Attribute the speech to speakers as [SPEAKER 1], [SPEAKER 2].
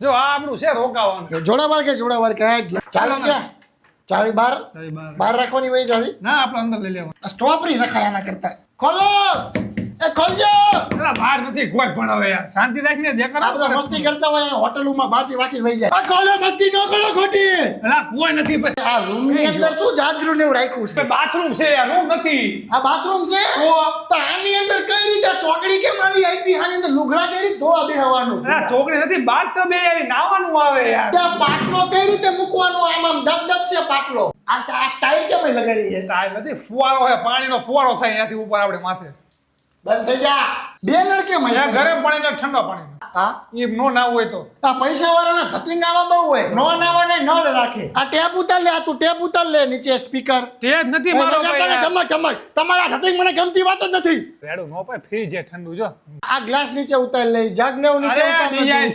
[SPEAKER 1] જો આ આપણું છે રોકાવાનું.
[SPEAKER 2] જોડાવાર કે ચાલો ક્યાં ચાવી બહાર રાખવાની હોય ચાવી
[SPEAKER 1] ના આપણે અંદર લઈ લેવાનું.
[SPEAKER 2] સ્ટ્રોબરી રખાય આના કરતા. ખોલો એ ખોલજો.
[SPEAKER 1] એલા બહાર નથી કોઈ પણ હવે યાર શાંતિ રાખીને જે કરો.
[SPEAKER 2] આ બધા મસ્તી કરતા હોય હોટલોમાં બાજી વાકી વહી જાય. આ ખોલો મસ્તી ન કરો ખોટી.
[SPEAKER 1] એલા કોઈ નથી ભાઈ.
[SPEAKER 2] આ રૂમ ની અંદર શું જાજરૂ ને એવું રાખ્યું છે?
[SPEAKER 1] બાથરૂમ છે યાર રૂમ નથી.
[SPEAKER 2] આ બાથરૂમ છે તો આની અંદર કઈ રીતે ચોકડી કેમ આવી આપી? આની અંદર લુગડા કઈ રીતે ધોવા બેહવાનું?
[SPEAKER 1] એલા ચોકડી નથી બાથ તો બે યાર નાવાનું આવે યાર.
[SPEAKER 2] ત્યાં પાટલો કઈ રીતે મૂકવાનો? આમ ડગ છે પાટલો. આ સ્ટાઈલ કેમ લગાડી છે?
[SPEAKER 1] સ્ટાઈલ નથી ફુવારો હે પાણીનો ફુવારો થાય ત્યાંથી ઉપર આપણે માથે.
[SPEAKER 2] બંધ થઈ જા. બે નળ કેમ
[SPEAKER 1] યાર ગરમ પાણી ને ઠંડા પાણી.
[SPEAKER 2] હા
[SPEAKER 1] એ નો નાવું હોય તો
[SPEAKER 2] આ પૈસા વાળાના ધતિંગ આવા બહુ હોય. નો નાવાને નળ રાખે. આ ટેપ ઉતાર લે. આ તું ટેપ ઉતાર લે નીચે સ્પીકર.
[SPEAKER 1] ટેપ નથી મારો ભાઈ.
[SPEAKER 2] કમક તમારા ધતિંગ મને ગમતી વાત જ નથી.
[SPEAKER 1] રેડું નો પાય ફ્રીજ છે ઠંડુ જો.
[SPEAKER 2] આ ગ્લાસ નીચે ઉતાર લે. જગ ને નીચે ઉતાર.